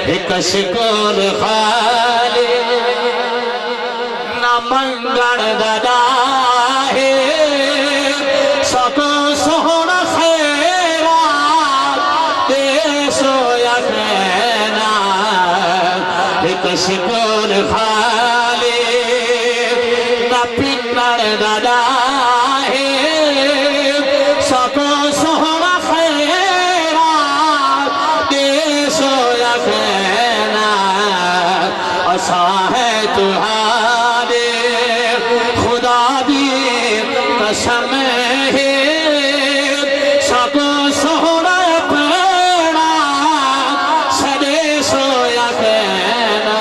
ایک شکل خالی نہ منگن ددا ہے سکو سونا خیرا دے سویا کہنا ایک شکل خالی نہ پنر ددا ہے سکو سونا خیرا دے سویا کہنا ایسا ہے تمہارے خدا بھی قسم ہے سکو سونا پیڑا سدے سویا کہنا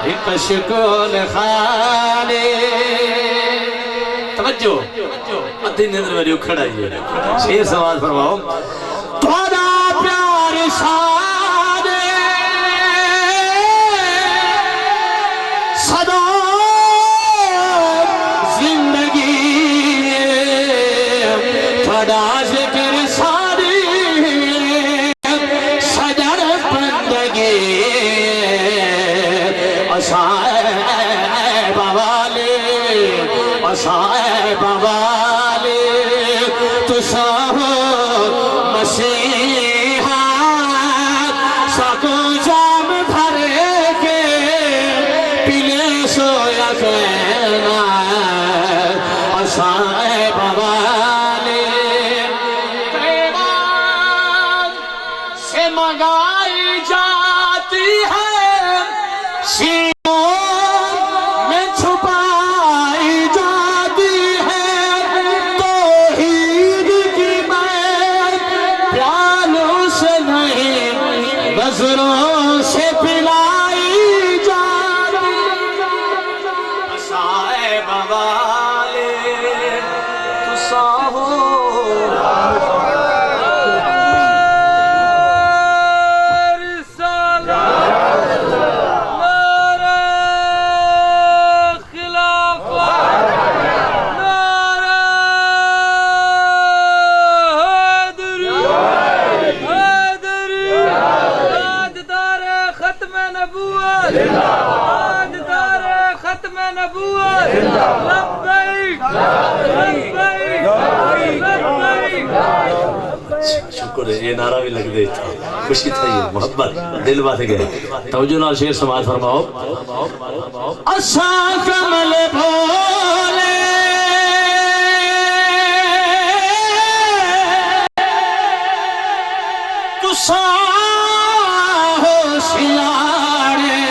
ایک شکل خالی توجہ ادھی نیندر میں اکھڑ آئیے شیر سماعت فرماؤ تھوڑا پیار سادے صدا زندگی تھوڑا ذکر ساری سجر پندگی اسائے بوالے اسائے بوالے تو ساہو مسیحا سکو جام بھرے کے پلے سویا کہنا اسائے بوالے قیمت سے منگائی جاتی ہے سینوں میں چھپائی جاتی ہے توحید کی بات پیالوں سے نہیں نظروں سے پلائی جاتی اسائے بوالے تو ساہو شکر ہے یہ نعرہ بھی لگ دے تھا خوشی تھا یہ محبت دل بات گئے توجہ نال شیر سماعت فرماؤ اساں کمل بھولے تو ساہو سیاڑے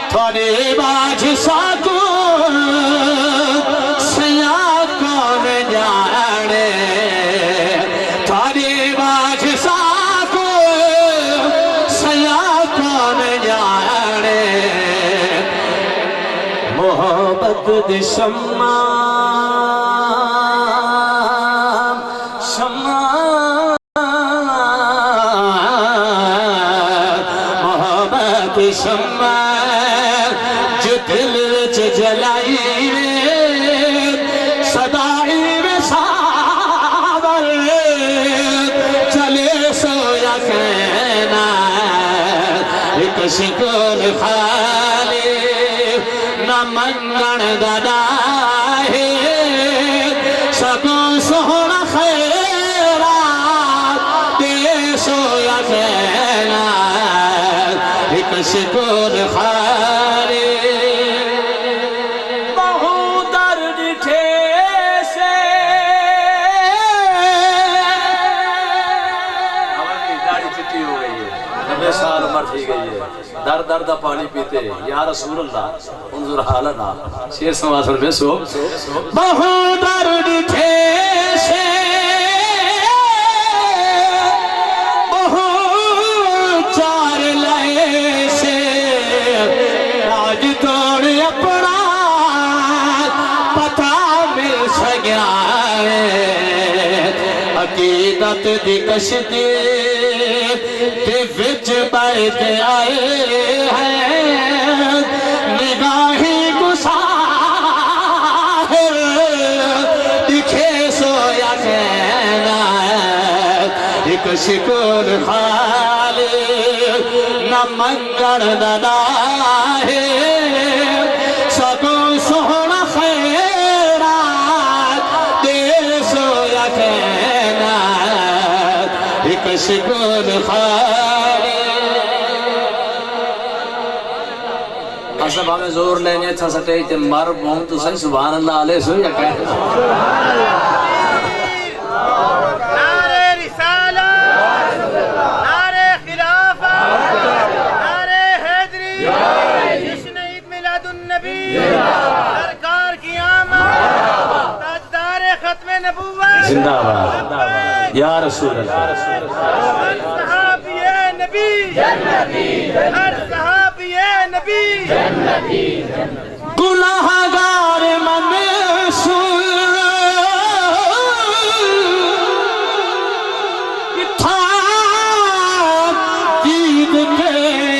تھوڑے باج ساکو سیاہ کون جانے تھوڑے باج ساکو سیاہ کون جانے محبت دی شمع محبت شمع جو دل وچ جلائی صدائی میں ساور چلے سویا کہنا ایک شکل خالی نہ منگن ددا ہے سکو سونا خیرات دے سویا کہنا ایک شکل خالی بہت درد ٹھیسے ہماری داڑھی چٹی ہو گئی ہے 90 سال عمر تھی گئی ہے در دا پانی پیتے یا رسول اللہ انظر حالنا شیر سماعت میں سو بہت درد ٹھیسے عقیدت دی کشتی تے وچ بیٹھ آئے ہیں نگاہی گساہر دکھے سویا کہنا ایک شکر خالی نہ منگڑ ددا ہے سگو سونا خیرات دیر سویا کہنا ایک سکون خالی اصلا ہمیں زور لینے تھا سٹے تے مر بہن تو صحیح سبحان اللہ علیہ سویا کہنا نعرہ رسالہ نعرہ خلافہ نعرہ حیدری جشن عید میلاد النبی سرکار کی آمد تاجدار ختم نبوت زندہ باد یا رسول اللہ ہر صحابی نبی ہر صحابی نبی گناہگار منصور تھا دید کے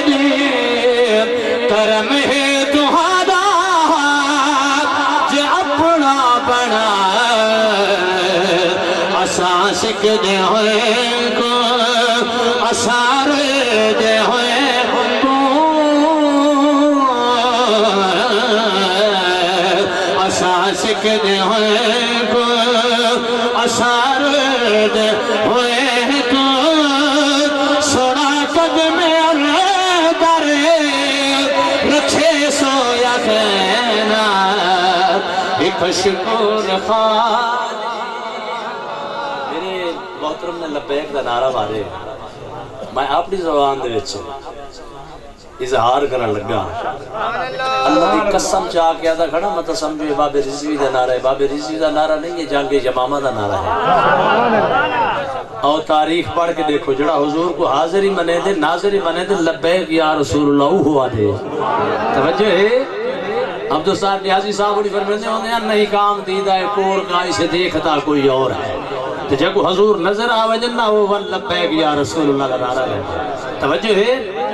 لیے کرم ہے تمہارا جو اپنا بنا اساسک دے ہوئے کو اسار دے ہوئے کو اساسک دے ہوئے کو اسار دے ہوئے کو سوڑا قدم در رکھے سویا کہنا ایک شکر خالی میرے محترم نے لبیک دا نعرہ مارے میں اپنی زبان دے وچ اظہار کرن لگا اللہ دی قسم چاہ کے آدھا کھڑا مطلب سمجھو باب رضوی دا نعرہ ہے باب رضوی دا نعرہ نہیں ہے جنگ یمامہ دا نعرہ ہے اور تاریخ پڑھ کے دیکھو جڑا حضور کو حاضری منے دے ناظری منے دے لبیک یا رسول اللہ ہوا دے توجہ ہے عبدالصاحب نیازی صاحب بڑی فرماتے ہیں نہیں کام دیدہ ہے کور کائی سے دیکھتا کوئی اور ہے تو جب حضور نظر آوے جنہ وہ لبیک یا رسول اللہ کا نعرہ ہے توجہ ہے